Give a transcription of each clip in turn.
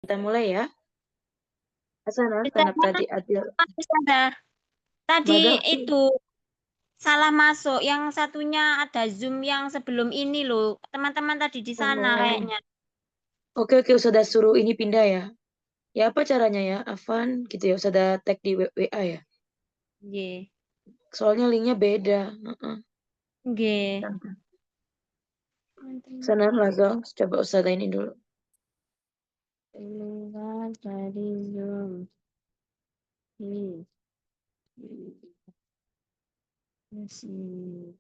Kita mulai ya. Asana tanap Ustazah, tadi adil. Ustazah, tadi Mada. itu salah masuk. Yang satunya ada Zoom yang sebelum ini loh. Teman-teman tadi di sana Oh. kayaknya. Oke, oke, sudah suruh ini pindah ya. Ya apa caranya ya, Afan gitu ya. Sudah tag di WA ya. Nggih. Soalnya linknya beda. Heeh. Nggih. Sana langsung coba Ustazah ini dulu. Keluar dari Zoom. Hmm. Masih.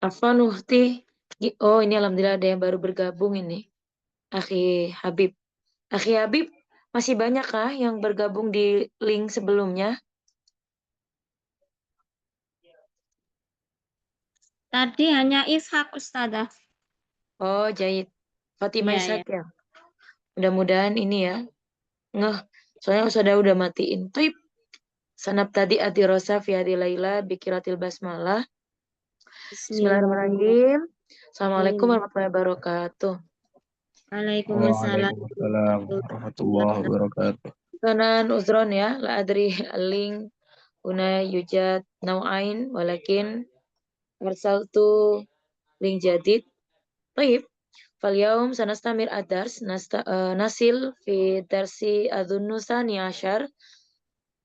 Afan Uhti. Oh, ini alhamdulillah ada yang baru bergabung ini. Akhi Habib. Akhi Habib, masih banyak kah yang bergabung di link sebelumnya? Tadi hanya Ishak, Ustazah. Oh, Jahit. Fatimah Iya, Ishak ya. ya. Mudah-mudahan ini ya. Ngeh. Soalnya udah matiin. Tuip. Sanap tadi ati rosa fi hadi laila bikiratil basmalah. Bismillahirrahmanirrahim. Bismillahirrahmanirrahim. Assalamualaikum warahmatullahi wabarakatuh. Waalaikumsalam Waalaikumsalam warahmatullahi warahmatullahi wabarakatuh. wabarakatuh. Kanan uzron ya, la adri aling una yujad nau'ain walakin arsaltu link jadid. Baik. Falyaum sanastamir adars nasil fi darsi adunnu sani asyar.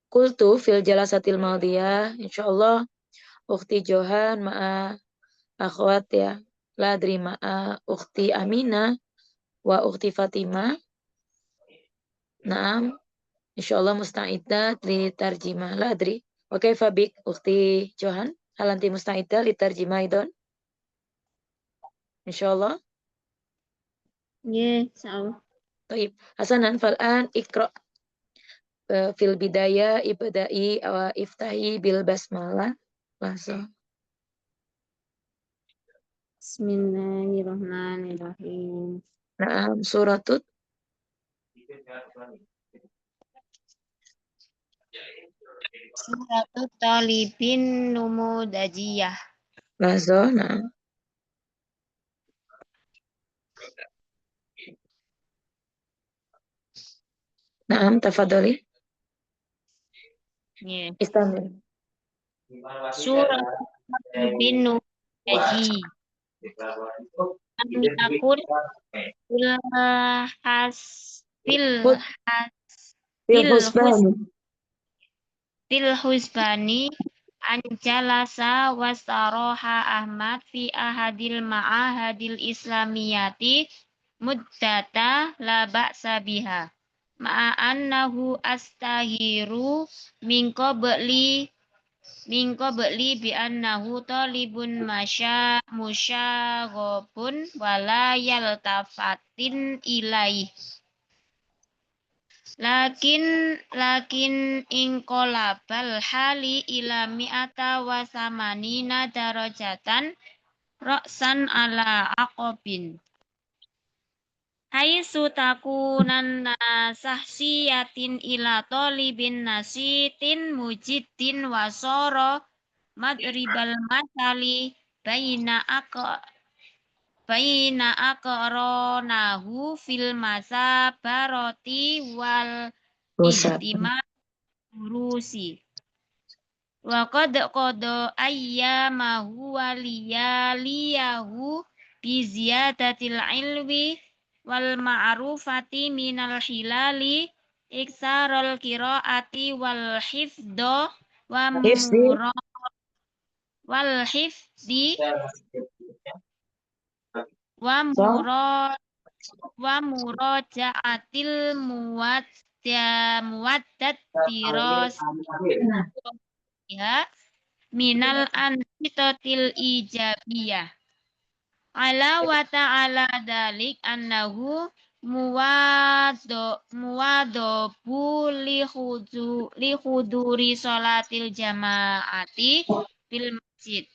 Kultu fil jalasatil maudiyah insyaallah ukhti Johan ma'a akhwat ya. la adri ma'a ukhti Amina wa ukhti Fatimah. Naam, insyaallah musta'iddah li tarjimah la adri. Wa kaifa bik ukhti Johan? Hal anti musta'iddah li tarjimah idon? Insyaallah. Nggih, insyaallah. Baik. Hasanan fal'an ikra fil bidaya ibda'i wa iftahi bil basmalah. Langsung. Bismillahirrahmanirrahim. Naam, suratut Suratut Talibin Numudajiyah. langsung. Naam. Naam, tafadhali. Nggih. Istamil. Surat Talibin Numudajiyah. Lam yakun fil has fil Hud has fil fil hus husbani. fil husbani anjalasa wastaroha Ahmad fi ahadil ma'ahadil islamiyati muddata la ba'sa biha ma'a annahu astahiru min qabli bi annahu talibun musyaghobun wala yaltafatin ilaih. Lakin ingkolabal hali ila mi'ata wa samanina darajatan roksan ala aqobin. Haitsu takunan sahsiyatin ila tolibin nasitin mujiddin wasoro madribal masali baina aqronahu fil masabaroti wal Musab. ihtima rusi. Wa qad qada ayyamahu wa liyaliyahu bi ziyadatil ilmi wal ma'rufati minal hilali iksarul qiraati wal hifdho wa Hifzi. mura wal hifdi wa So, mura wa murajaatil muwaddat tiros ya minal ansitotil ijabiyah ala wa ta'ala dalik annahu muwadobu li khuduri sholatil jamaati fil masjid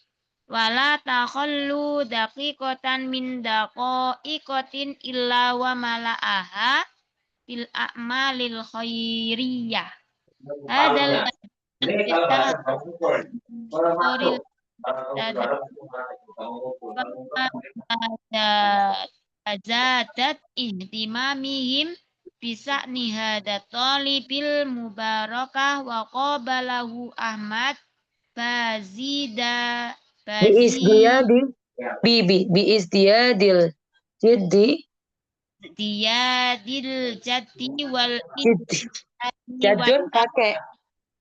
wala takhallu daqiqatan min daqaiqatin illa wa mala'aha fil a'malil khairiyah hadal Toril ada zadat ihtimamihim bisa nihada talibil mubarakah wa qabalahu Ahmad bazida biis dia bazi di biis dia dil jiddi diyadil jaddi wal jiddi ijtihadi jadun pakai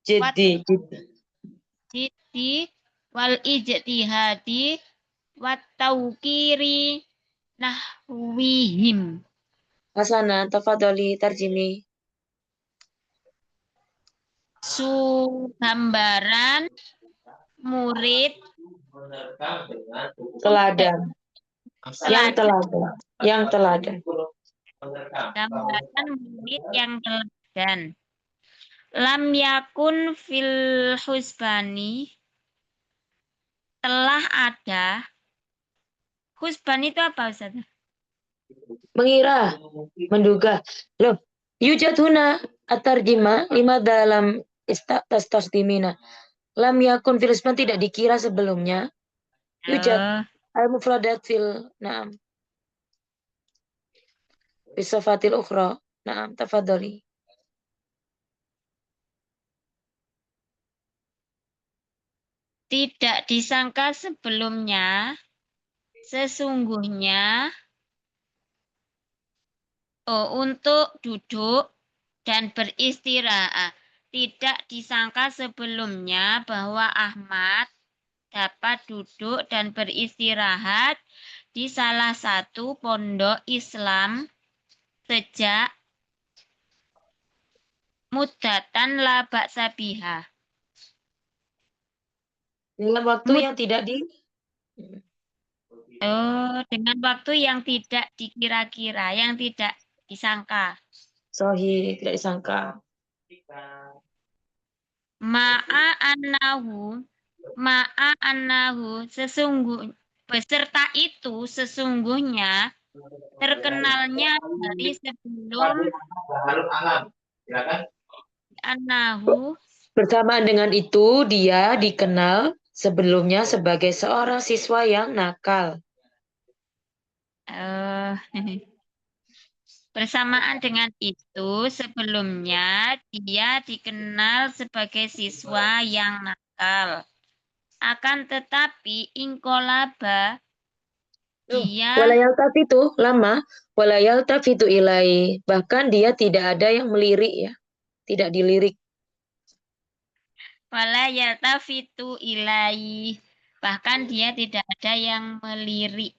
jiddi wal ijtihadi wat tauqiri nahwihim. Hasanan tafadhali tarjimi. Gambaran murid Teladan. Yang teladan. Gambaran murid yang teladan. Lam yakun fil husbani telah ada. Husban itu apa Ustaz? Mengira, menduga. Loh, yujad huna at-tarjimah lima dalam tastasdimina. Lam yakun fil husban tidak dikira sebelumnya. Yujad al-mufradat fil na'am. Bisofatil ukhra. Na'am, tafadhali. Tidak disangka sebelumnya, sesungguhnya untuk duduk dan beristirahat. Tidak disangka sebelumnya bahwa Ahmad dapat duduk dan beristirahat di salah satu pondok Islam sejak mudatan la ba'sa biha. Dalam waktu yang tidak Dengan waktu yang tidak dikira-kira, yang tidak disangka. sohi, tidak disangka. Ma'a annahu beserta itu sesungguhnya terkenalnya dari sebelum annahu Bersamaan dengan itu, dia dikenal sebelumnya sebagai seorang siswa yang nakal. eh, bersamaan dengan itu sebelumnya dia dikenal sebagai siswa yang nakal. Akan tetapi ingkolaba dia Walayal tafitu lama, walayal tafitu ilai. Bahkan dia tidak ada yang melirik ya, tidak dilirik. wala yaltafitu ilai. Bahkan dia tidak ada yang melirik.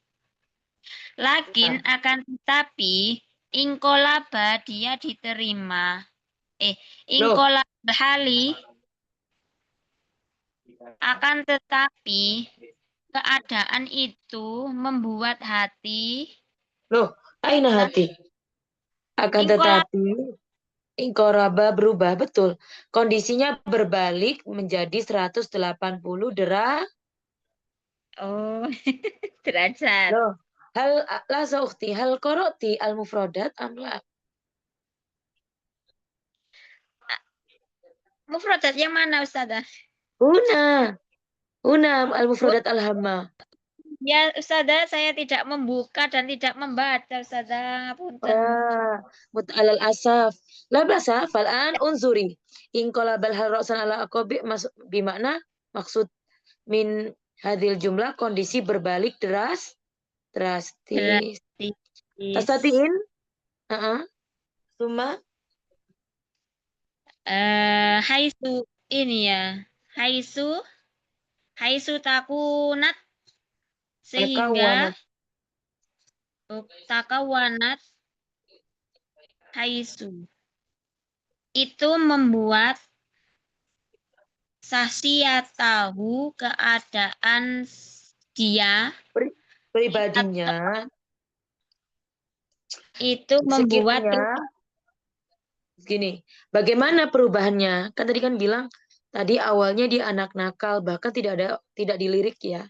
Lakin akan tetapi ingkolaba dia diterima. Loh, Ingkolaba hali akan tetapi keadaan itu membuat hati loh, aina hati. Akan ingkolaba. tetapi ingkoraba berubah, betul. Kondisinya berbalik menjadi 180 derajat. Oh, derajat. Loh, hal la ukhti, hal koroti al mufrodat amla. Mufradat yang mana Ustazah? Una, una al Bu, mufrodat al hamma. ya Ustazah saya tidak membuka dan tidak membaca Ustazah. Punten. Alal asaf. La basa fal'an unzuri. In qalabal hal ra'san ala aqabi bimakna maksud min hadil jumlah kondisi berbalik drastis. Drastis. Tastatiin? Suma Haisu ini ya. Haisu takunat sehingga takawanat. takawanat haisu itu membuat tahu keadaan dia Pribadinya itu membuat sekiranya gini, bagaimana perubahannya? Kan tadi kan bilang tadi awalnya dia anak nakal, bahkan tidak dilirik ya.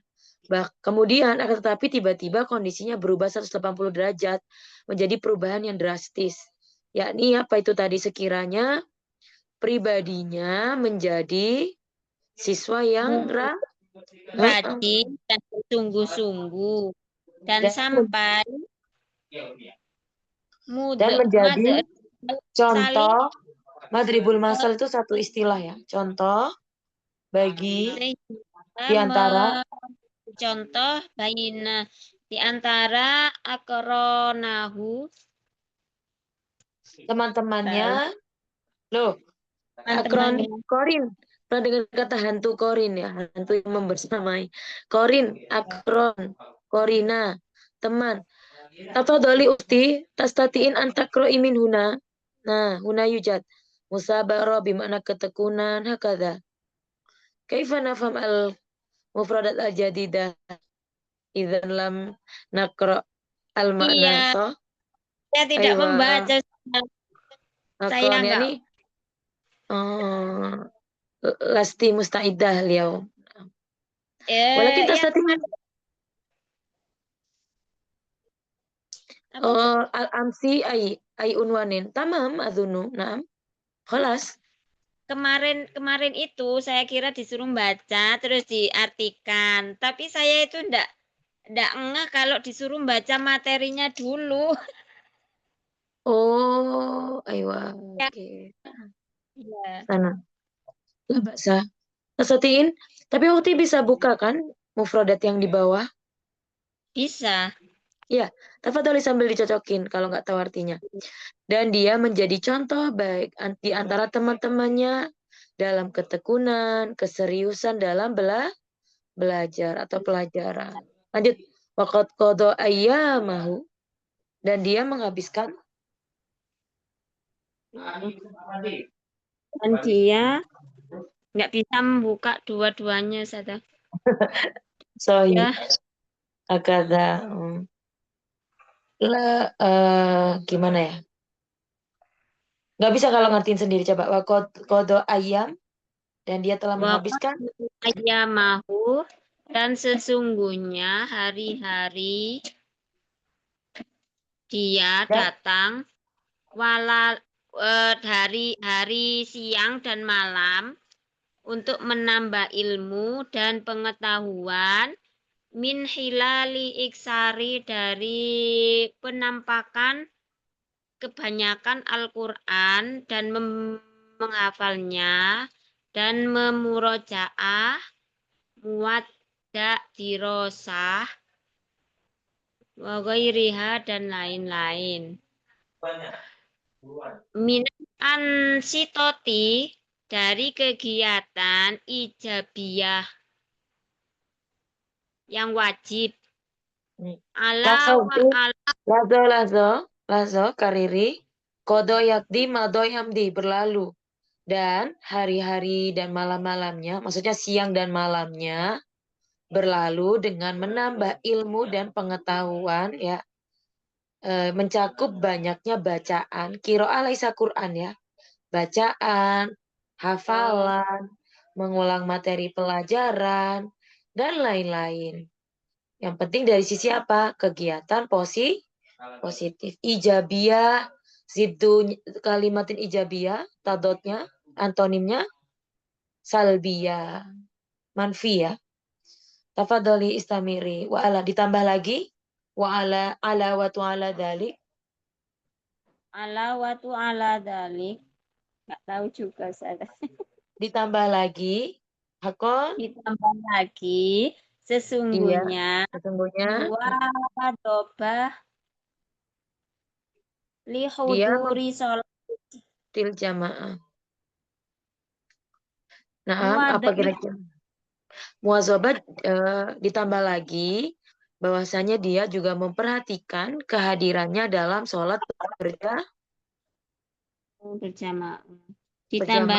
Kemudian akan tetapi tiba-tiba kondisinya berubah 180 derajat menjadi perubahan yang drastis. Yakni apa itu tadi sekiranya pribadinya menjadi siswa yang rajin dan bersungguh-sungguh dan dan, sampai dan menjadi saling contoh. Madribul masal itu satu istilah ya. Contoh bagi diantara contoh baina di antara akronahu teman-temannya. Loh, akron teman-temannya. korin. Pernah dengar kata hantu korin ya, hantu yang membersamai. Korin, akron, korina, teman. Tafadhali ukti, tastatiin antakro imin huna. Nah, huna yujad. Musabaro bimana ketekunan, hakada. Kaifa nafham al mufradat al jadidah idzan lam nakro al makna Iya, toh. saya tidak Aywa, membaca. Saya akron enggak. yani lasti mustaidah liau. Walakin Yang tastatiin apa Ustaz? al-amsi ay unwanin. Tamam adunu. Naam. Khalas. Kemarin itu saya kira disuruh baca terus diartikan, tapi saya itu enggak ngeh kalau disuruh baca materinya dulu. Oh, aywa. Ya, Oke. iya. Sana. Lah baksa. Tastatiin. Tapi waktu bisa buka kan mufradat yang di bawah. Bisa. Ya, tafadholi sambil dicocokin kalau nggak tahu artinya. Dan dia menjadi contoh baik di antara teman-temannya dalam ketekunan, keseriusan dalam belajar atau pelajaran. Lanjut. Waqad qada ayyamahu, dan dia menghabiskan Dan dia nggak bisa membuka dua-duanya, Ustazah. sahih Ya, akada. Gimana ya? Nggak bisa kalau ngertiin sendiri, coba. Waqad qada ayam, dan dia telah waqad menghabiskan ayyamahu, dan sesungguhnya hari-hari dia dan datang hari siang dan malam untuk menambah ilmu dan pengetahuan min hilali iksari, dari penampakan kebanyakan Al-Quran dan menghafalnya dan memurojaah muwadda dirosah wa ghairiha, dan lain-lain. Minan ansitoti, dari kegiatan ijabiyah yang wajib, ala wa tasawuf. ala. Lazo kariri kodo yakdi mado yamdi, berlalu, dan hari-hari dan malam-malamnya, maksudnya siang dan malamnya berlalu dengan menambah ilmu dan pengetahuan, ya, mencakup banyaknya bacaan, kiro'ah laisa Quran, ya, bacaan, hafalan, mengulang materi pelajaran, dan lain-lain. Yang penting dari sisi apa? Kegiatan positif. Ijabiyah, ziddu kalimatin ijabiyah, tadotnya, antonimnya salbiyah, manfi, ya. Tafadholi istamiri. Wa ala, ditambah lagi. Wa ala wa tu ala dalik. Ala watu ala dalik, nggak tahu juga saya. Ditambah lagi. Hakon, Ditambah lagi, dia, sesungguhnya sesungguhnya, huwa dobah li dia huduri sholat. til jamaah. Nah, apa Muwadab li kira-kira? Muazobat, ditambah lagi bahwasanya dia juga memperhatikan kehadirannya dalam sholat berjamaah. Ditambah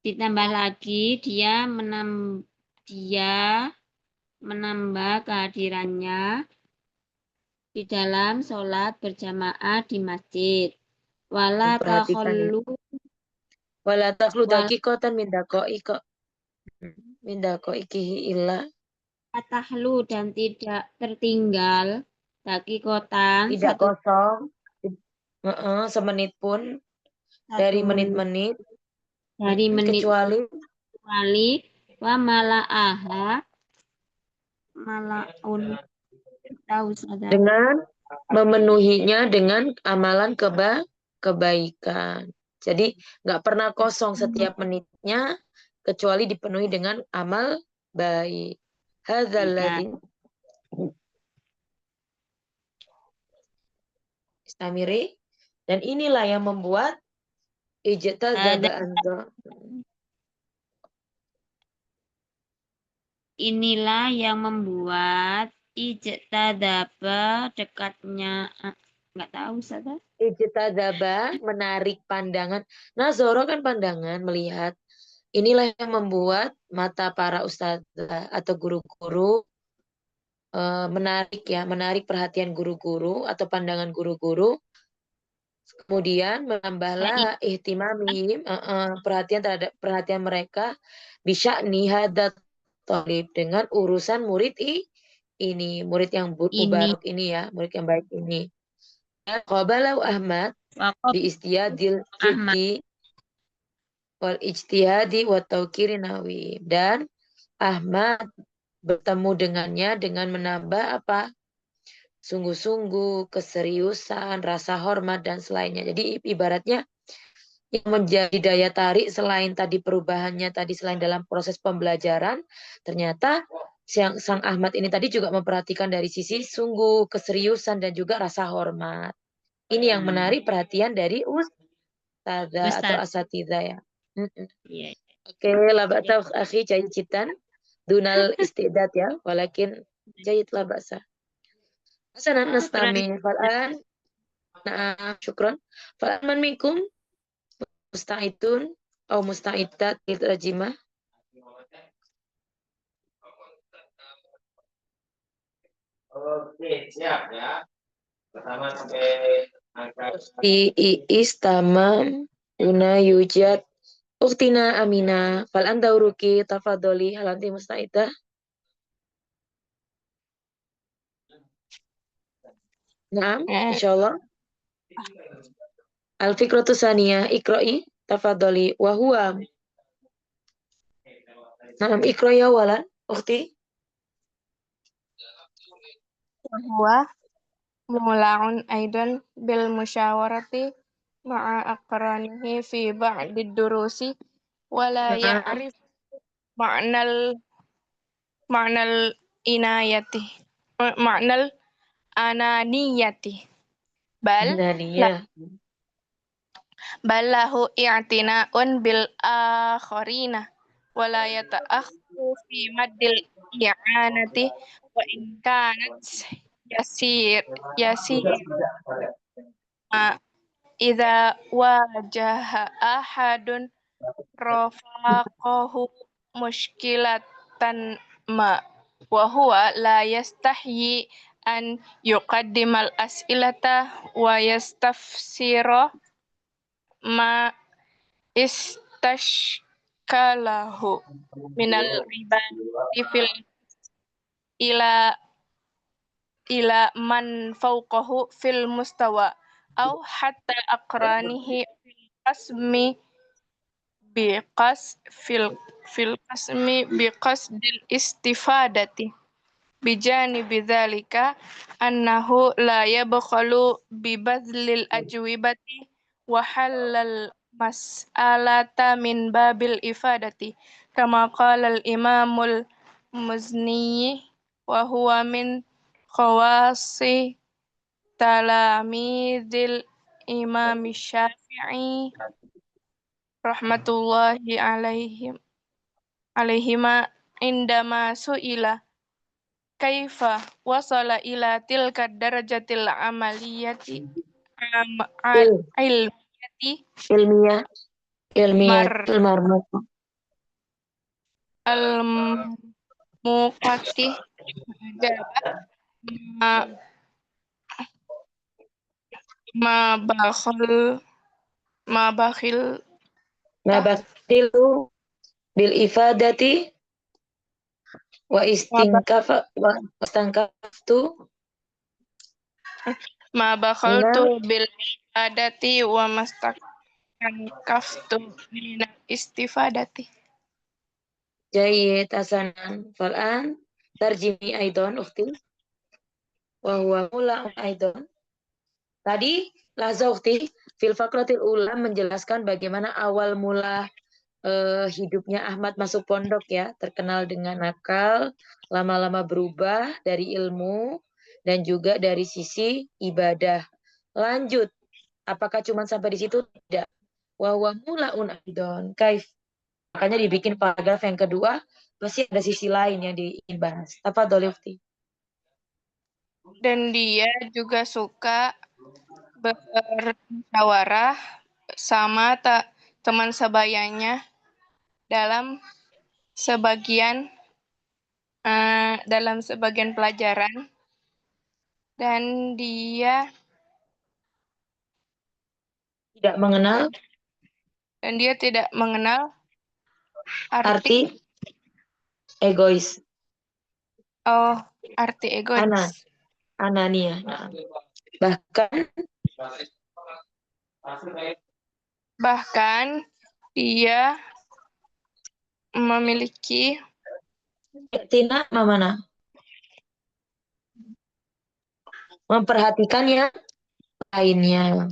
berjamaah. lagi, dia menambah kehadirannya di dalam sholat berjamaah di masjid. Wala Memperhatikan ya. takhallu, Wala takhlu wala daqiqatan min daqaiqihi illa, tahlu, dan tidak tertinggal dakikotan tidak satu kosong, semenit pun satu dari menit menit-menit, dari menit kecuali kecuali wa malaaha malaun, tahu saja. dengan memenuhinya dengan amalan kebaikan. Jadi nggak pernah kosong setiap menitnya, kecuali dipenuhi dengan amal baik. Hadzal Ya, ladzi istamiri, dan inilah yang membuat ada ijtazaba anza. inilah yang membuat ijtadaba dekatnya, nggak tahu saja. Ijtazaba, menarik pandangan. Nazoro kan pandangan, melihat. Inilah yang membuat mata para ustazah atau guru-guru menarik, ya, menarik perhatian guru-guru atau pandangan guru-guru. Kemudian menambahlah ihtimamihim, perhatian mereka bisya'ni hadat talib, dengan urusan murid ini, murid yang Ini mubarok ini, ya, murid yang baik ini. Qabalau Ahmad Wakaf bi istiyadil Ahmad, jiddi wal ijtihadi wa tawkiri nawi, dan Ahmad bertemu dengannya dengan menambah apa? Sungguh-sungguh, keseriusan, rasa hormat, dan selainnya. Jadi ibaratnya yang menjadi daya tarik selain tadi perubahannya tadi, selain dalam proses pembelajaran, ternyata sang Ahmad ini tadi juga memperhatikan dari sisi sungguh, keseriusan, dan juga rasa hormat. Ini yang menarik perhatian dari ustazah atau Ustaz. asatidzah, ya. Iya. Oke, labata akhi, jayid jiddan. Dunal istidat ya, walakin jayid la ba'sa. Hasanan Syukran. nastami fal'an. Na'am, syukran. Fal'an man minkum musta'idun atau musta'idat lil tarjimah. Oke, siap ya. Pertama sampai angka Iis tamam una yujad uktina amina fal anta uruki tafadholi hal anti musta'idah. Naam, insyaallah. Al fikratu saniyah iqra'i tafadholi wa huwa. Naam, iqra'i awalan ukhti. وهو مولع أيضا بالمشاورة مع أقرانه في بعض الدروس ولا Naam, يعرف معنى معنى العناية معنى الأنانية بل nania. بل له اعتناء بالآخرين ولا يتأخر في مد الإعانة وإن كانت يسير إذا واجه أحد رفاقه مشكلة ما وهو لا يستحيي أن يقدم الأسئلة ويستفسر ما استشكله من العبادة في إلى إلى من فوقه في المستوى أو حتى أقرانه في القسم بقصد الاستفادة بجانب ذلك أنه لا يبخل ببذل الأجوبة وحل المسألة من باب الإفادة كما قال الإمام المزني وهو من خواص تلاميذ الإمام الشافعي رحمة الله عليهما عندما سئل كيف وصل إلى تلك الدرجة العملية Il, علمية ilmiah, marmuk. الموقت أجاب ما بخل Nabakhilu bil ifadati wa istankaftu. ما بخلت Nah, بالعبادة وما استنكفت من الاستفادة. jayyid hasanan fal'an tarjimi aidon ukhti wa huwa mula'un aidon. Tadi laza ukhti fil fakratil ula menjelaskan bagaimana awal mula hidupnya Ahmad masuk pondok ya, terkenal dengan nakal, lama-lama berubah dari ilmu dan juga dari sisi ibadah. Lanjut, apakah cuma sampai di situ? Tidak. Wa huwa mula'un aidon. Kaif. Makanya dibikin paragraf yang kedua, pasti ada sisi lain yang diingin bahas. Tafadhol Ufti. Dan dia juga suka bermusyawarah sama teman sebayanya dalam sebagian pelajaran dan dia tidak mengenal arti Arti egois. arti egois. Anania. Nah. Bahkan dia memiliki Tina mana? Memperhatikan yang lainnya.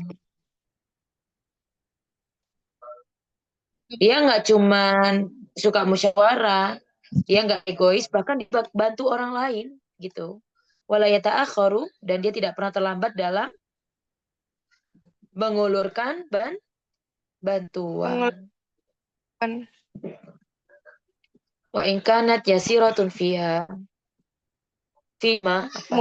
Dia nggak cuman suka musyawarah, dia nggak egois, bahkan dibantu orang lain gitu. Walayata akharu, dan dia tidak pernah terlambat dalam mengulurkan bantuan. Wa in kanat yasiratun fiha. Fima apa?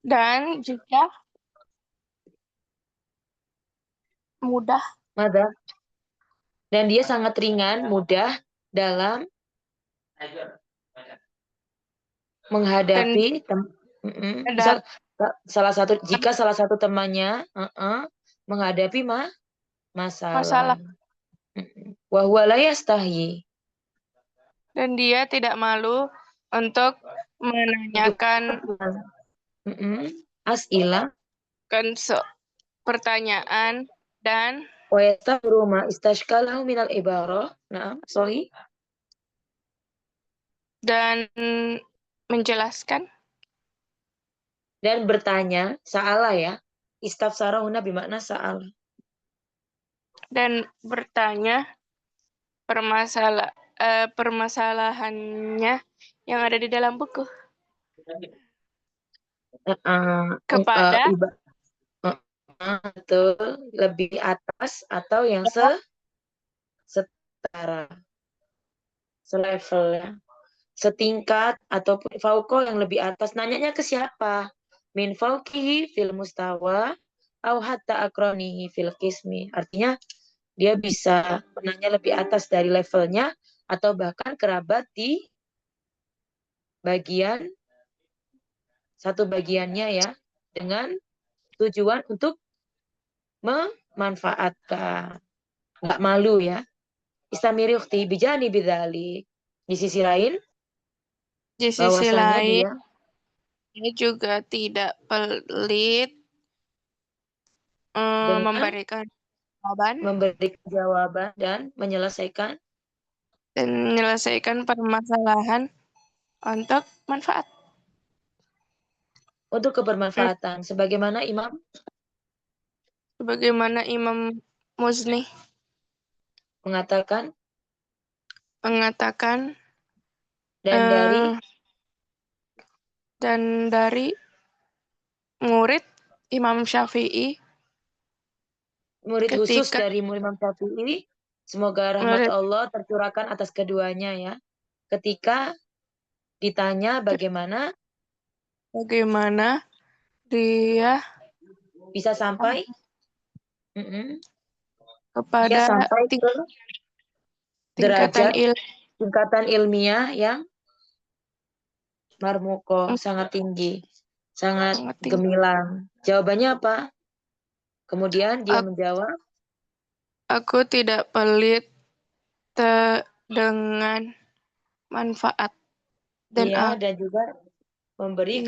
Dan jika mudah Mada. Dan dia sangat ringan, mudah dalam menghadapi misal jika salah satu temannya menghadapi masalah. masalah. Wa huwa la yastahyi. Dan dia tidak malu untuk menanyakan As'ilah pertanyaan dan wa yastaghfiru ma istashkalahu minal ibarah. Nah, sorry. dan menjelaskan Dan bertanya, sa'ala ya. Istafsarahuna bermakna sa'al. dan bertanya permasalahannya yang ada di dalam buku kepada Betul, lebih atas atau yang setara, selevel ya, setingkat ataupun fauqo yang lebih atas. Nanyanya ke siapa? Min fauqihi fil mustawa au hatta akronihi fil qismi. Artinya dia bisa menanya lebih atas dari levelnya atau bahkan kerabat di bagian satu bagiannya ya, dengan tujuan untuk memanfaatkan. Nggak malu ya. Istamiri ukhti bijani bidzalik. Di sisi lain, di sisi bahwasanya lain dia dia juga tidak pelit dengan memberikan jawaban dan menyelesaikan permasalahan untuk manfaat. untuk kebermanfaatan. Sebagaimana Imam Muzni mengatakan, dan dari murid Imam Syafi'i murid khusus ketika dari Imam Syafi'i, semoga rahmat Allah tercurahkan atas keduanya ya. Ketika ditanya bagaimana dia bisa sampai kepada dia sampai ke derajat tingkatan ilmiah yang marmuko, sangat tinggi, sangat gemilang. Jawabannya apa? Kemudian dia menjawab, aku tidak pelit dengan manfaat dan dan juga memberi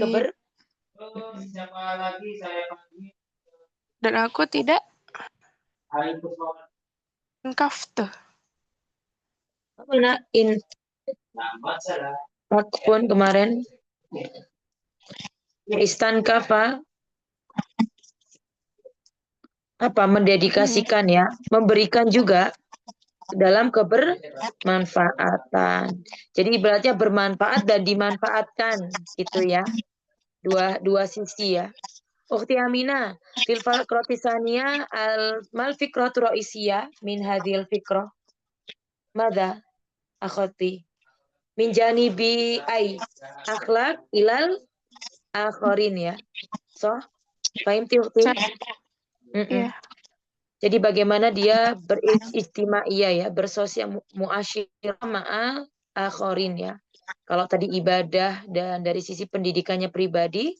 dan aku tidak kaftu. Mana pun kemarin istan kafa mendedikasikan ya, memberikan juga dalam kebermanfaatan. Jadi ibaratnya bermanfaat dan dimanfaatkan gitu ya. Dua sisi ya. Ukhti Amina, fil fikrati saniyah mal fikratu ra'isiyah min hadhil fikrah. Mada akhati? Min janibi akhlak ilal akharin ya. So, fahimti ukhti? Jadi bagaimana dia beristimaiyah ya, bersosial muasyirah ma'al akharin ya. Kalau tadi ibadah dan dari sisi pendidikannya pribadi,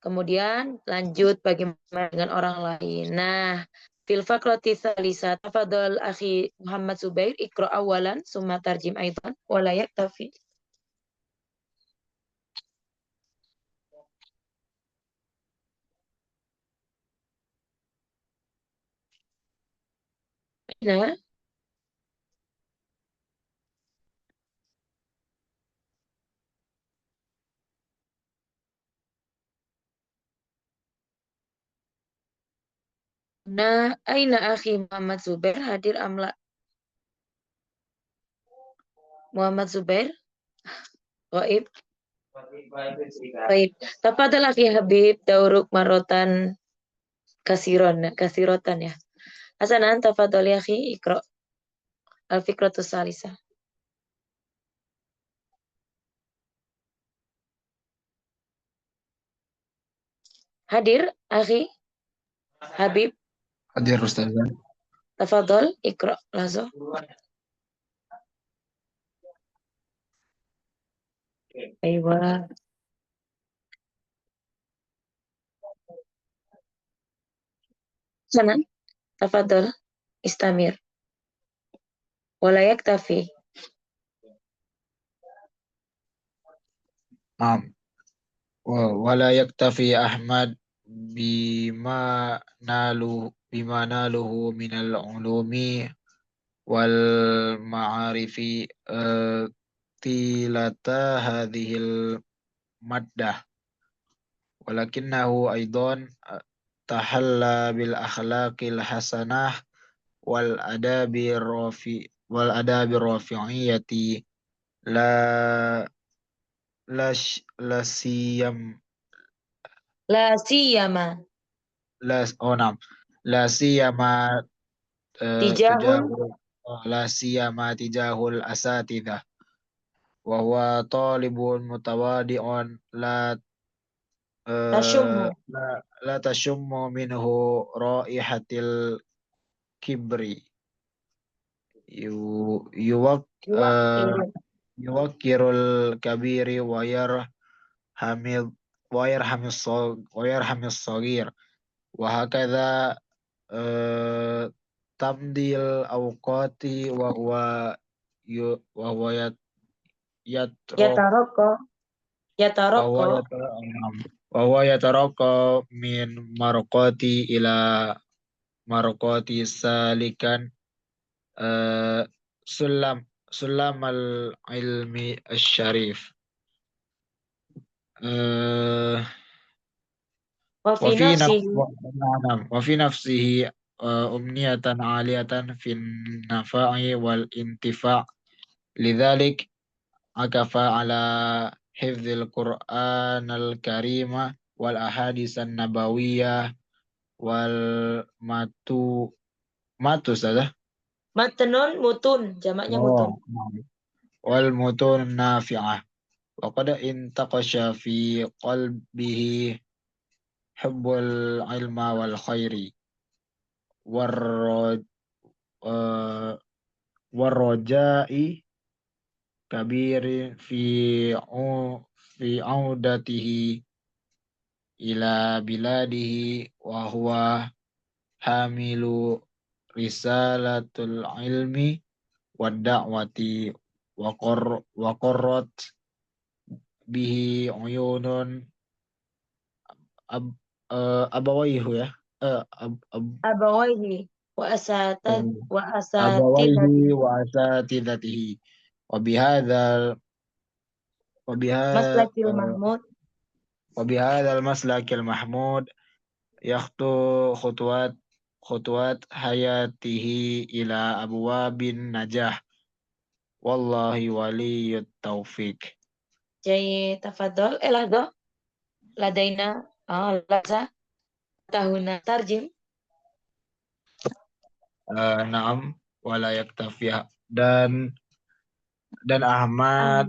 kemudian lanjut bagaimana dengan orang lain. Nah, fil faqrati tsalitsah tafadhal akhi Muhammad Zubair iqra awalan summa tarjim aidan wa la yaktafi. Nah, aina akhi Muhammad Zubair hadir amla? Muhammad Zubair Ghaib. Baik. Tafadhal akhi Habib dauruk marotan kasirotan ya. Hasanan tafadhal ya akhi ikra. Al-fikratus salisah. Hadir, akhi, Habib, Hadir Ustazah. tafadhol, ikra, lazo. Aywa. Sana, tafadhol, istamir. Wala yaktafi. Wala yaktafi Ahmad bima naluhu minal ulumi wal ma'arifi tilata hadhil maddah walakinnahu aidan tahalla bil akhlaqil hasanah wal adabi rafi'iyati la la siyam La siyama. nam la siyama Tijahul. la siyama tijahul asatidah wa huwa talibun mutawadi'un Tashummu. la tashummu minhu raihatil kibri yuwak Yuwakiru. yuwakirul kabiri wa yarhamis saghir wa hakadha tamdil awqati wa huwa yatrok Yataroko. Yataroko. wa huwa yataraqqa min marqati ila marqati salikan sulam al ilmi asy-syarif Wa fi nafsihi. wa fi nafsihi umniyatan aliyatan fin nafa'i wal intifa' lidzalik akafa ala hifdzil Qur'anal Karima wal ahadisan nabawiyah wal matu sadah Matnun mutun. Jamaknya mutun. wal mutun nafi'ah wa qad intaqasha fi qalbihi hubbul ilma wal khairi warroja'i kabiri fi audatihi ila biladihi wa huwa hamilu risalatul ilmi wad da'wati wa qarrat bihi uyunun abawaihu ya Abawaihi. Wa abawaihi asatidatihi. wa asatidatihi wa bihadzal Maslakil mahmud. maslakil mahmud yakhtu khutuwat hayatihi ila abwabin najah wallahi waliyut taufiq. Jai tafadhol. Lahdo. Ladaina. Laza. Tahuna tarjim. Naam wala yaktafi dan Ahmad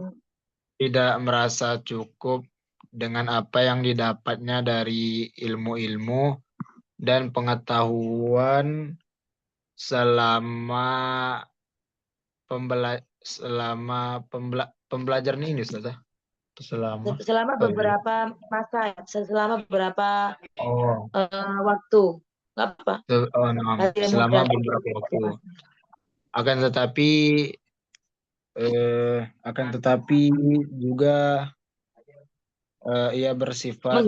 tidak merasa cukup dengan apa yang didapatnya dari ilmu-ilmu dan pengetahuan selama pembelajaran ini Ustazah. Selama beberapa masa, selama beberapa waktu. Nggak apa. Selama beberapa waktu. Akan tetapi juga ia bersifat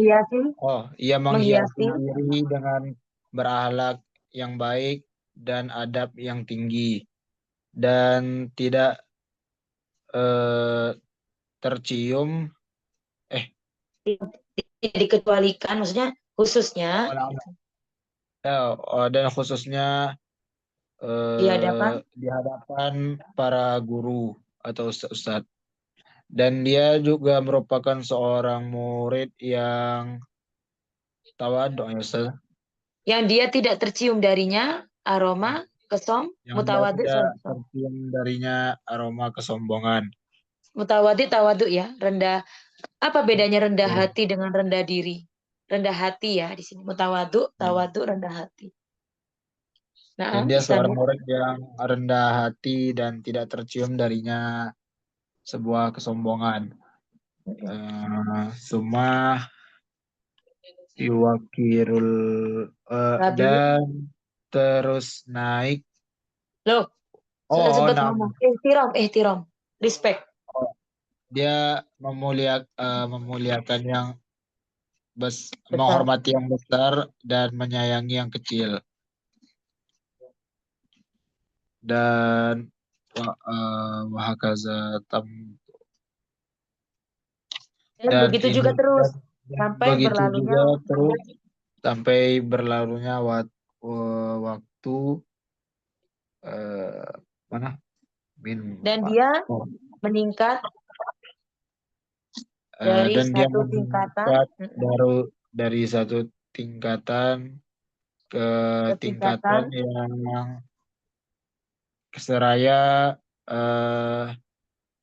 menghiasi diri dengan berakhlak yang baik dan adab yang tinggi dan tidak tercium dikecualikan, maksudnya khususnya dan khususnya di hadapan para guru atau ustadz. Dan dia juga merupakan seorang murid yang tawadhu, ya Ustaz. Yang dia tidak tercium darinya aroma yang dia Mutawadi, tidak tercium darinya aroma kesombongan. Mutawadi tawadu ya, rendah. Apa bedanya rendah Ya. hati dengan rendah diri? Rendah hati ya di sini. Mutawadu, tawadu, rendah hati. Dan Nah, dia seorang Islamnya. murid yang rendah hati dan tidak tercium darinya sebuah kesombongan. Summa yuwakirul Rabi. dan terus naik. Loh, sudah Oh, sempat ngomong. Ihtiram. Respect. dia memuliakan yang Besar. menghormati yang besar dan menyayangi yang kecil. Dan wahakaza Dan begitu juga terus. Sampai begitu berlalunya juga terus sampai berlalunya waktu mana dan dia meningkat dari dan dia satu tingkatan meningkat dari satu tingkatan ke tingkatan yang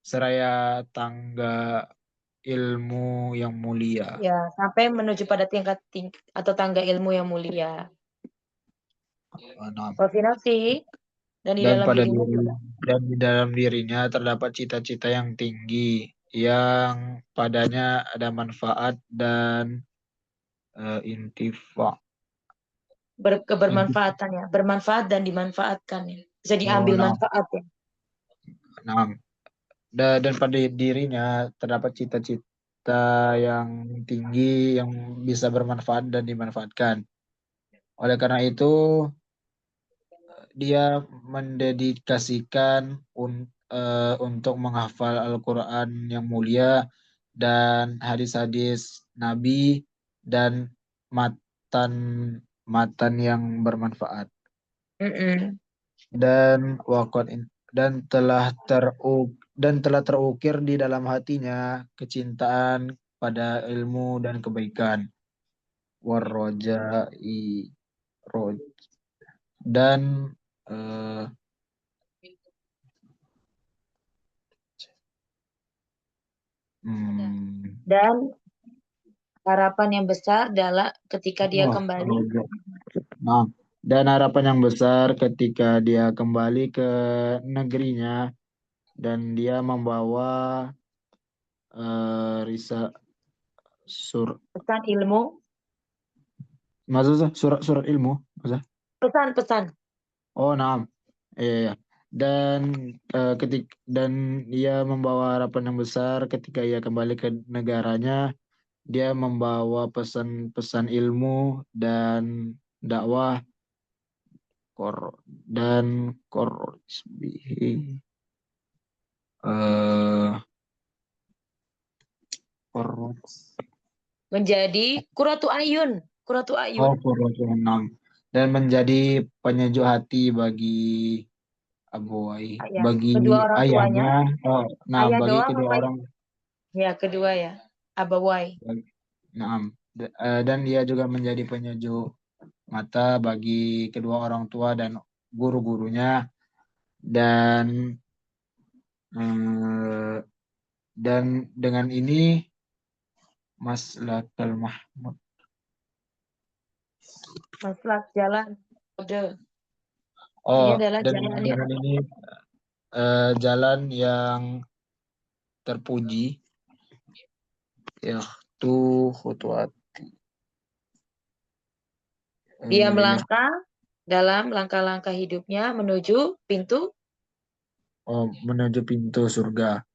seraya tangga ilmu yang mulia. Ya, sampai menuju pada tingkat atau tangga ilmu yang mulia. Koordinasi dan di dalam dirinya juga. Dan di dalam dirinya terdapat cita-cita yang tinggi yang padanya ada manfaat dan intifa. Kebermanfaatan ya, bermanfaat dan dimanfaatkan ya. Bisa diambil manfaat ya. Nah, dan pada dirinya terdapat cita-cita yang tinggi yang bisa bermanfaat dan dimanfaatkan. Oleh karena itu, dia mendedikasikan untuk menghafal Al-Quran yang mulia dan hadis-hadis Nabi dan matan yang bermanfaat. Dan telah terukir di dalam hatinya kecintaan pada ilmu dan kebaikan. Warroja'i dan dan harapan yang besar adalah ketika dia kembali. Nah, dan harapan yang besar ketika dia kembali ke negerinya dan dia membawa pesan ilmu. Maksudnya surat ilmu, maksudnya? Pesan. Oh, nah. Iya. Dan ia membawa harapan yang besar ketika ia kembali ke negaranya. Dia membawa pesan-pesan ilmu dan dakwah dan menjadi Qurratu Ayun. Oh, dan menjadi penyejuk hati bagi Abuwai, bagi kedua orang ayahnya. Ayah bagi doang kedua orang. Ya, kedua ya. Abawai. Dan dia juga menjadi penyejuk mata bagi kedua orang tua dan guru-gurunya dan dengan ini Maslakul Mahmud. Maslak jalan. Oh, ini adalah dan jalan dengan ini jalan yang terpuji, yaitu khutwati. Dia melangkah dalam langkah-langkah hidupnya menuju pintu. Menuju pintu surga.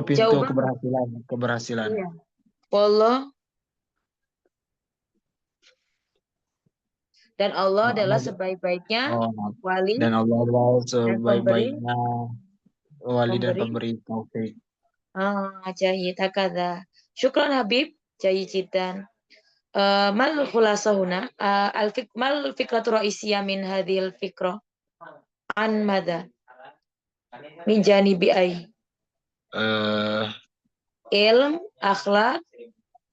Pintu keberhasilan. Iya. Allah dan Allah adalah sebaik-baiknya wali dan Allah sebaik-baiknya wali dan pemberi taufik. Jahid hakadha. Syukran Habib, jahid jiddan. Mal khulasahuna mal fikratu ra'isiyah min hadhil fikrah an madha min janibi ai ilm, akhlak,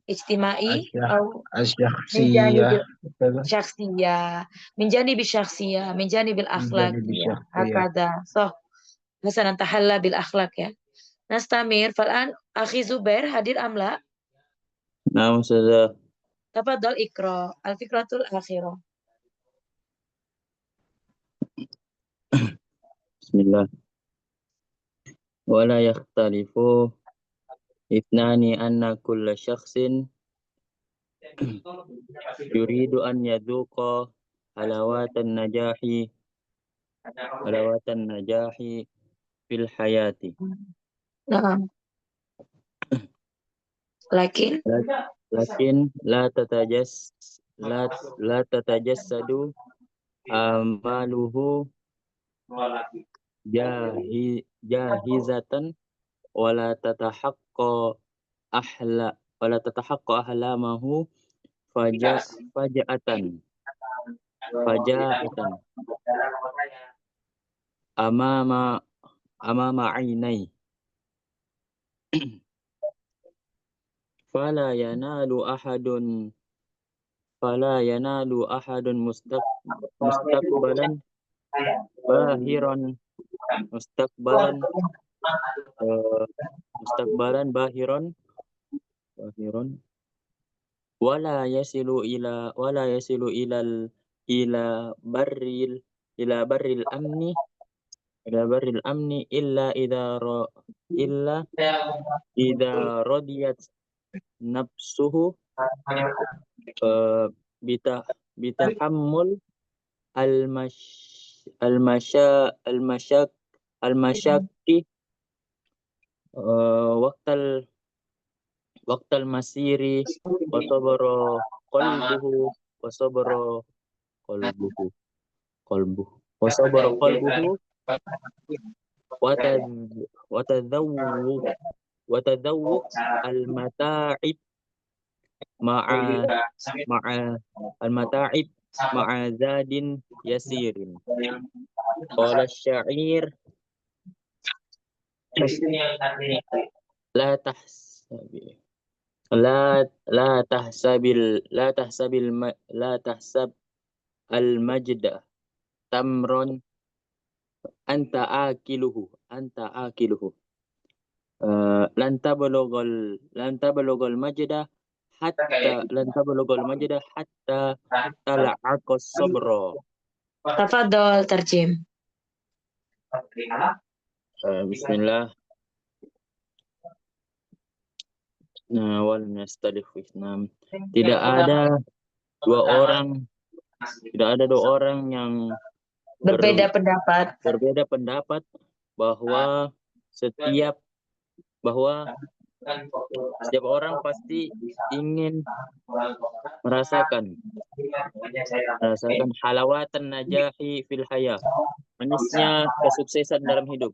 Ijtimai atau Asyakhsiyah. syakhsiyah, min janibi syakhsiyah, min janibil akhlaqiyah. Hakada. So, hasanan tahalla bil akhlaq ya. Nastamir fal'an akhi Zubair hadir amla. Naam Ustazah. Tafadhal ikra al-fikratul akhirah. Bismillah. Wala yakhtalifu ithnani anna kulla syakhsin yuridu an yadhuqa halawatan najahi fil hayati. Nah. Lakin la tatajassadu amaluhu jahizatan wala tatahaqqa ahlamahu faja'atan amama ainai fala yanalu ahadun mustaqbalan bahiran wala yasilu ila barril amni illa idza radiyat nafsuhu bitahammul al-masyaqqi waqtal masiri wa sabara qalbuhu wa tadawwuq al-mata'ib ma'a zadin yasirin. Qala syair la tahsab al-majda tamron anta akiluhu lan tablughal majda hatta tal'aqas sabra. tafadhol tarjim. Bismillah. Tidak ada dua orang yang Berbeda pendapat bahwa setiap orang pasti ingin merasakan halawatan najahi fil hayah, manisnya kesuksesan dalam hidup.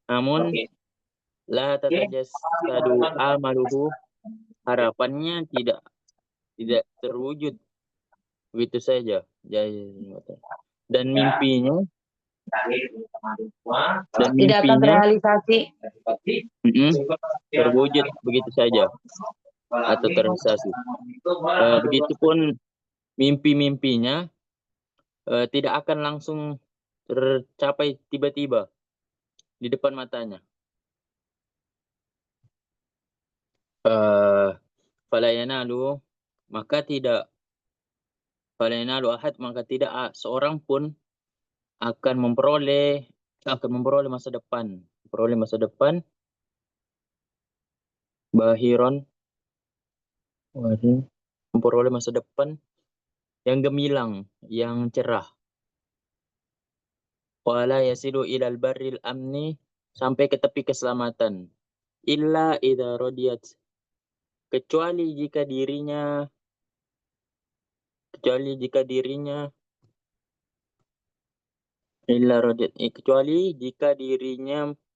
Namun la tatajassadu amaluhu, harapannya tidak terwujud begitu saja, dan mimpinya tidak akan terrealisasi. Terwujud begitu saja atau terrealisasi. Begitupun mimpi-mimpinya tidak akan langsung tercapai tiba-tiba di depan matanya. Fala yanalu tidak seorang pun akan memperoleh masa depan bahiron, memperoleh masa depan yang gemilang, yang cerah. Wala yasilu ilal barril amni, sampai ke tepi keselamatan. Illa idza radiyat, kecuali jika dirinya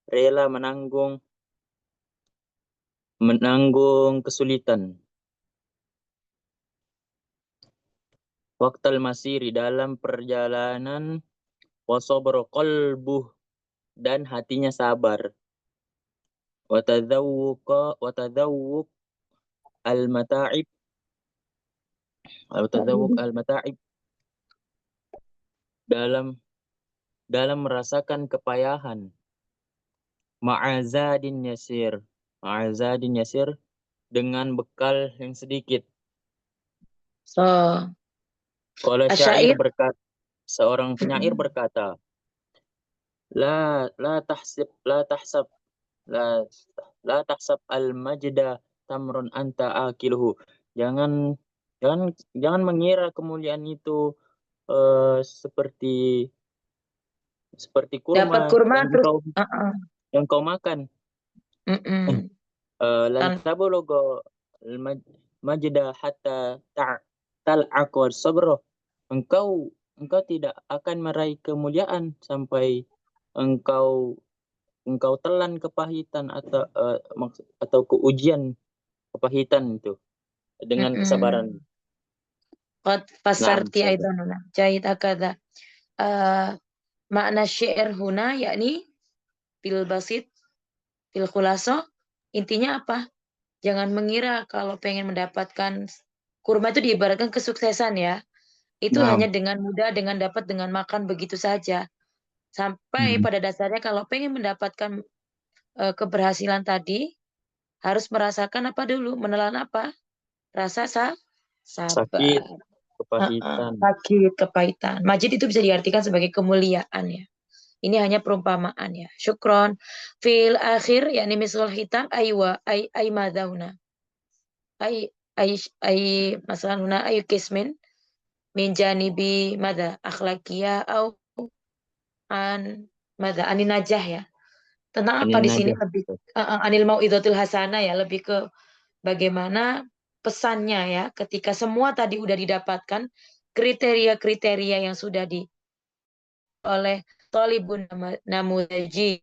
rela menanggung kesulitan. Waqtal masiri, dalam perjalanan, wa sabra qalbuh, dan hatinya sabar. watadzawuq al-mata'ib dalam merasakan kepayahan. Ma'azadin yasir dengan bekal yang sedikit. So, Qala asyair. seorang penyair berkata, la tahsab al-majda tamrun anta akiluhu. Jangan mengira kemuliaan itu seperti Dapat kurma kurma yang terus kau makan. Lan tablugha al-majda hatta tal'aqwa sabra. Engkau tidak akan meraih kemuliaan sampai engkau telan kepahitan atau keujian kepahitan itu dengan kesabaran. Qad fasarti aidan huna. Jahid hakadha. Makna syair huna yakni bil basit bil khulaso, intinya apa? Jangan mengira kalau pengen mendapatkan kurma itu diibaratkan kesuksesan ya. Itu hanya dengan mudah dengan makan begitu saja. Sampai pada dasarnya kalau pengen mendapatkan keberhasilan tadi harus merasakan apa dulu? Menelan apa? Rasa sabar. Sakit, kepahitan. Sakit, kepahitan. Majid itu bisa diartikan sebagai kemuliaan ya. Ini hanya perumpamaan ya. Syukron. Fil akhir yakni misal hitam aywa ay madhauna. Ay masalah huna ayu kismin min janibi madha akhlakiyah au an madha anin najah ya. Tentang apa di sini lebih anil mau'izatul hasanah ya, lebih ke bagaimana pesannya ya ketika semua tadi udah didapatkan kriteria-kriteria yang sudah oleh Thalibun Namudaji,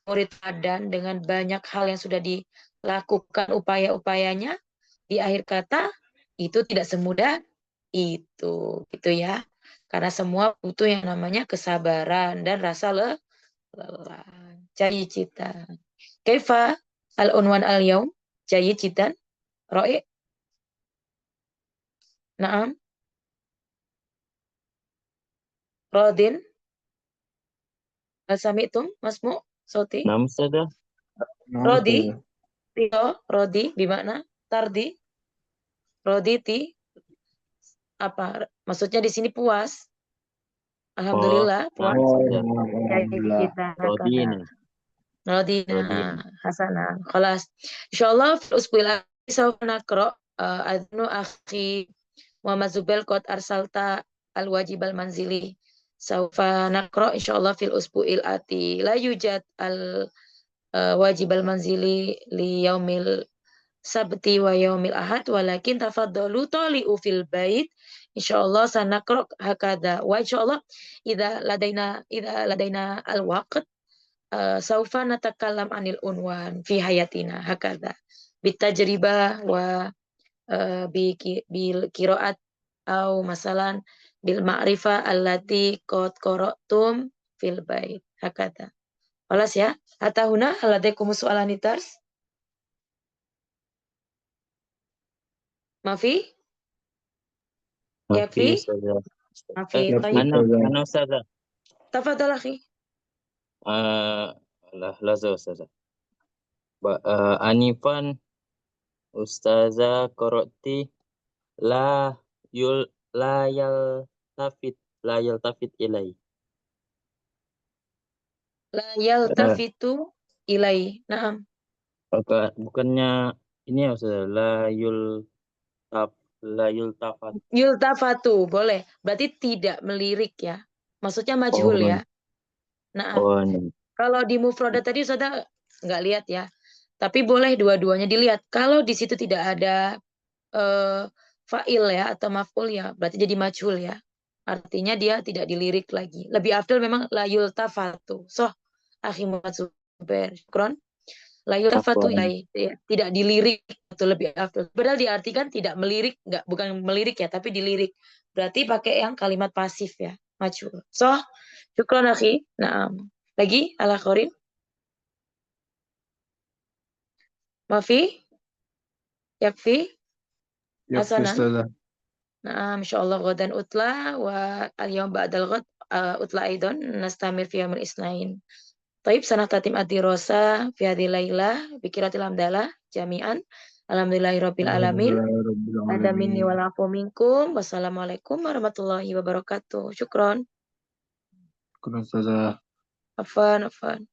murid padan dengan banyak hal yang sudah dilakukan upaya-upayanya, di akhir kata itu tidak semudah itu gitu ya, karena semua butuh yang namanya kesabaran dan rasa lelah. Jadi cita kaifa al-unwan al-yaum jayyid jiddan ra'i. Naam Rodin Sami'tum masmu sauti Nam sada. Rodi Rodi bimana tardi Roditi apa maksudnya di sini puas. Alhamdulillah puas. Kita Rodina. Rodina Hasanah. Khalas. Insyaallah fil usbu'il akhir sawfa naqra adnu akhi Muhammad Zubail qad arsalta al-wajib al-manzili. Sawfa naqra insyaallah fil usbu'il ati. La yujad al-wajib al-manzili li yaumil sabti wa yaumil ahad walakin tafaddalu tali'u fil bait. Insyaallah sanaqra hakada wa insyaallah idza ladaina al-waqt saufa natakallam anil unwan fi hayatina hakada bitajribah wa bil qiraat au masalan bil ma'rifah allati qad qara'tum fil bait hakada. Walas ya. Atahuna haladaikum su'alani tars. Mafi? Yakfi? Mafi. Ana ustazah. Tafadhal akhi. Lazo ustazah. Anifan ustazah qara'ti la yaltafit ilai. La yaltafitu ilai. Naam. Bukannya ini ya ustazah, la yultafat. Yultafatu boleh. Berarti tidak melirik ya. Maksudnya majhul ya. Nah, kalau di mufradat tadi Ustazah nggak lihat ya. Tapi boleh dua-duanya dilihat. Kalau di situ tidak ada fa'il ya atau maf'ul ya, berarti jadi majhul ya. Artinya dia tidak dilirik lagi. Lebih afdal memang la yultafatu. Akhi Muhammad Zubair. Syukron. La yultafatu ya, tidak dilirik itu lebih afdal. Padahal diartikan tidak melirik, bukan melirik ya, tapi dilirik. Berarti pakai yang kalimat pasif ya, majhul. Syukron akhi. Nah, lagi ala Qorin. Mafi? Yakfi? يكفي Hasanan? أستاذة. نعم إن شاء الله غدا أطلع واليوم بعد الغد أطلع أيضا نستمر في يوم الاثنين. طيب سنختتم الدراسة في هذه الليلة بقراءة الحمدلله جميعا. Alhamdulillahi Rabbil Alamin. Alhamdulillah Rabbil Ada minni Alamin. wal afu minkum. Wassalamualaikum warahmatullahi wabarakatuh. Syukron. Syukran Ustazah. Afan, afan.